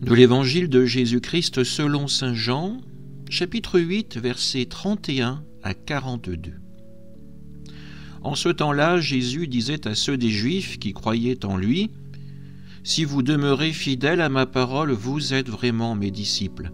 De l'Évangile de Jésus-Christ selon saint Jean, chapitre 8, versets 31 à 42. En ce temps-là, Jésus disait à ceux des Juifs qui croyaient en lui, « Si vous demeurez fidèles à ma parole, vous êtes vraiment mes disciples.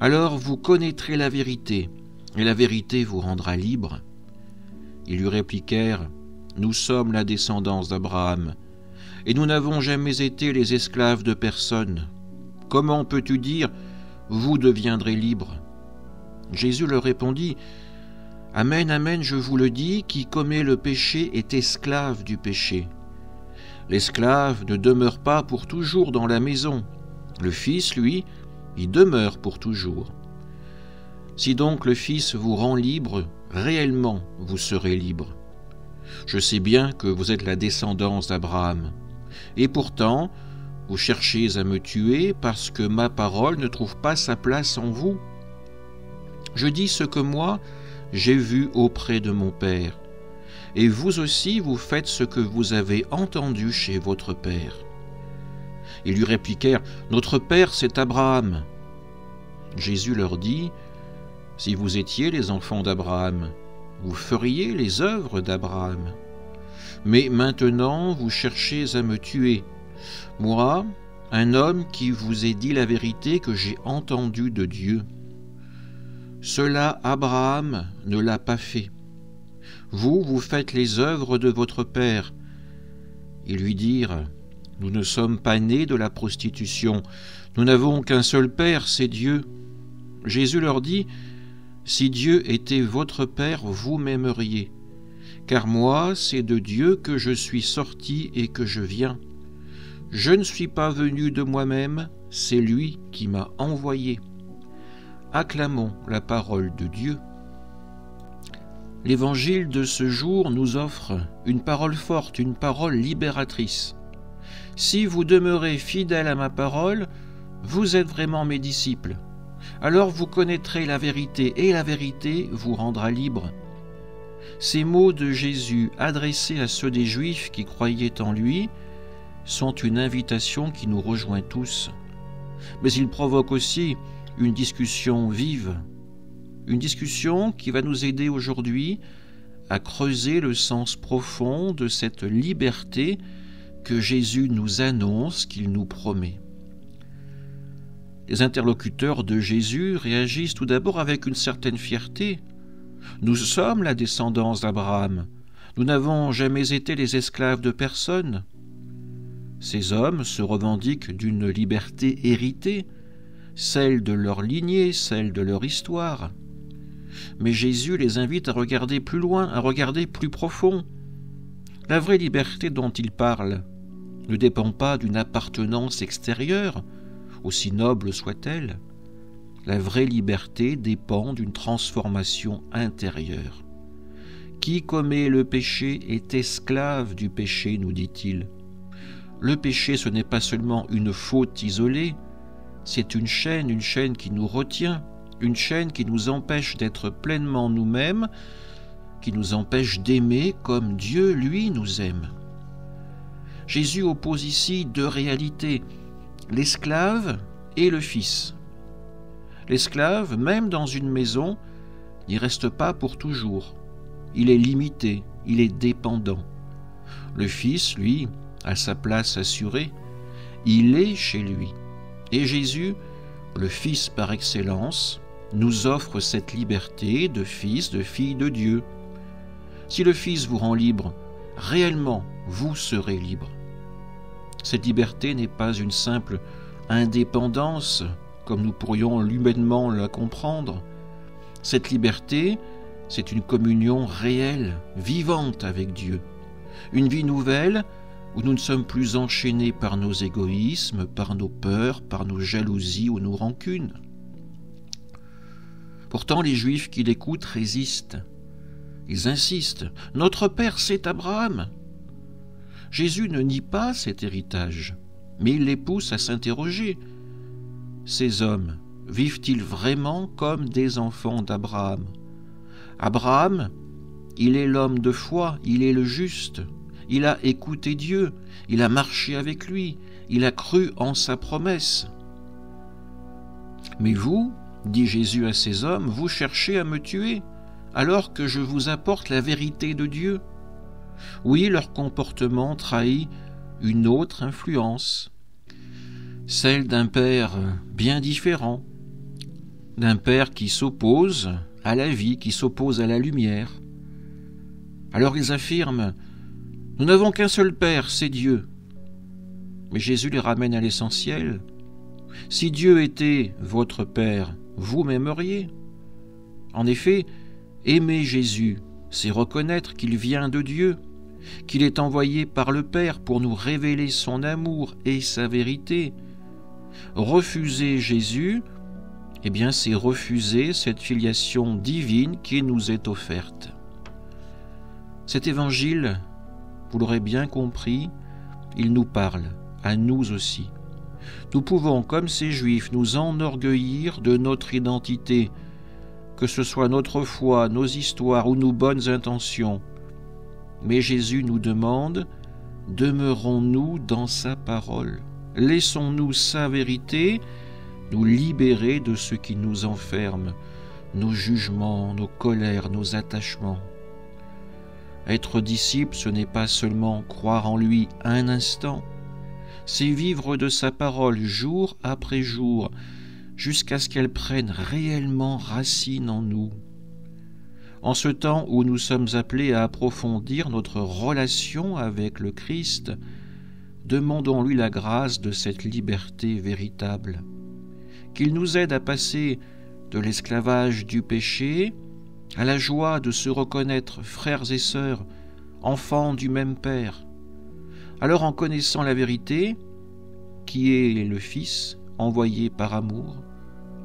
Alors vous connaîtrez la vérité, et la vérité vous rendra libres. » Ils lui répliquèrent, « Nous sommes la descendance d'Abraham, et nous n'avons jamais été les esclaves de personne. Comment peux-tu dire, vous deviendrez libres ?» Jésus leur répondit, « Amen, amen, je vous le dis, qui commet le péché est esclave du péché. L'esclave ne demeure pas pour toujours dans la maison. Le Fils, lui, y demeure pour toujours. Si donc le Fils vous rend libre, réellement vous serez libre. Je sais bien que vous êtes la descendance d'Abraham, et pourtant vous cherchez à me tuer parce que ma parole ne trouve pas sa place en vous. Je dis ce que moi, j'ai vu auprès de mon Père, et vous aussi vous faites ce que vous avez entendu chez votre Père. » Ils lui répliquèrent, « Notre Père, c'est Abraham. » Jésus leur dit, « Si vous étiez les enfants d'Abraham, vous feriez les œuvres d'Abraham. Mais maintenant vous cherchez à me tuer, moi, un homme qui vous ai dit la vérité que j'ai entendue de Dieu. Cela Abraham ne l'a pas fait. Vous faites les œuvres de votre père. » Ils lui dirent, « Nous ne sommes pas nés de la prostitution. Nous n'avons qu'un seul père, c'est Dieu. » Jésus leur dit, « Si Dieu était votre père, vous m'aimeriez. Car moi, c'est de Dieu que je suis sorti et que je viens. Je ne suis pas venu de moi-même, c'est lui qui m'a envoyé. » Acclamons la parole de Dieu. L'Évangile de ce jour nous offre une parole forte, une parole libératrice. Si vous demeurez fidèles à ma parole, vous êtes vraiment mes disciples. Alors vous connaîtrez la vérité, et la vérité vous rendra libres. Ces mots de Jésus adressés à ceux des Juifs qui croyaient en lui sont une invitation qui nous rejoint tous. Mais ils provoquent aussi une discussion vive, une discussion qui va nous aider aujourd'hui à creuser le sens profond de cette liberté que Jésus nous annonce, qu'il nous promet. Les interlocuteurs de Jésus réagissent tout d'abord avec une certaine fierté. « Nous sommes la descendance d'Abraham. Nous n'avons jamais été les esclaves de personne. » Ces hommes se revendiquent d'une liberté héritée, celle de leur lignée, celle de leur histoire. Mais Jésus les invite à regarder plus loin, à regarder plus profond. La vraie liberté dont il parle ne dépend pas d'une appartenance extérieure, aussi noble soit-elle. La vraie liberté dépend d'une transformation intérieure. « Qui commet le péché est esclave du péché », nous dit-il. Le péché, ce n'est pas seulement une faute isolée, c'est une chaîne qui nous retient, une chaîne qui nous empêche d'être pleinement nous-mêmes, qui nous empêche d'aimer comme Dieu, lui, nous aime. Jésus oppose ici deux réalités, l'esclave et le Fils. L'esclave, même dans une maison, n'y reste pas pour toujours. Il est limité, il est dépendant. Le Fils, lui, a sa place assurée. Il est chez lui. Et Jésus, le Fils par excellence, nous offre cette liberté de fils, de fille de Dieu. Si le Fils vous rend libre, réellement, vous serez libre. Cette liberté n'est pas une simple indépendance, comme nous pourrions humainement la comprendre. Cette liberté, c'est une communion réelle, vivante avec Dieu. Une vie nouvelle où nous ne sommes plus enchaînés par nos égoïsmes, par nos peurs, par nos jalousies ou nos rancunes. Pourtant, les Juifs qui l'écoutent résistent. Ils insistent. « Notre Père, c'est Abraham. » Jésus ne nie pas cet héritage, mais il les pousse à s'interroger. Ces hommes vivent-ils vraiment comme des enfants d'Abraham ? Abraham, il est l'homme de foi, il est le juste. Il a écouté Dieu, il a marché avec lui, il a cru en sa promesse. Mais vous, dit Jésus à ces hommes, vous cherchez à me tuer, alors que je vous apporte la vérité de Dieu. Oui, leur comportement trahit une autre influence, celle d'un père bien différent, d'un père qui s'oppose à la vie, qui s'oppose à la lumière. Alors ils affirment « Nous n'avons qu'un seul Père, c'est Dieu ». Mais Jésus les ramène à l'essentiel. Si Dieu était votre Père, vous m'aimeriez. En effet, aimer Jésus, c'est reconnaître qu'il vient de Dieu, qu'il est envoyé par le Père pour nous révéler son amour et sa vérité. Refuser Jésus, eh bien c'est refuser cette filiation divine qui nous est offerte. Cet évangile, vous l'aurez bien compris, il nous parle, à nous aussi. Nous pouvons, comme ces Juifs, nous enorgueillir de notre identité, que ce soit notre foi, nos histoires ou nos bonnes intentions. Mais Jésus nous demande, demeurons-nous dans sa parole? Laissons-nous sa vérité nous libérer de ce qui nous enferme, nos jugements, nos colères, nos attachements. Être disciple, ce n'est pas seulement croire en lui un instant, c'est vivre de sa parole jour après jour, jusqu'à ce qu'elle prenne réellement racine en nous. En ce temps où nous sommes appelés à approfondir notre relation avec le Christ, demandons-lui la grâce de cette liberté véritable, qu'il nous aide à passer de l'esclavage du péché à la joie de se reconnaître frères et sœurs, enfants du même Père. Alors en connaissant la vérité, qui est le Fils envoyé par amour,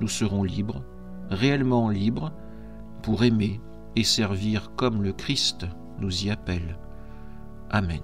nous serons libres, réellement libres, pour aimer et servir comme le Christ nous y appelle. Amen.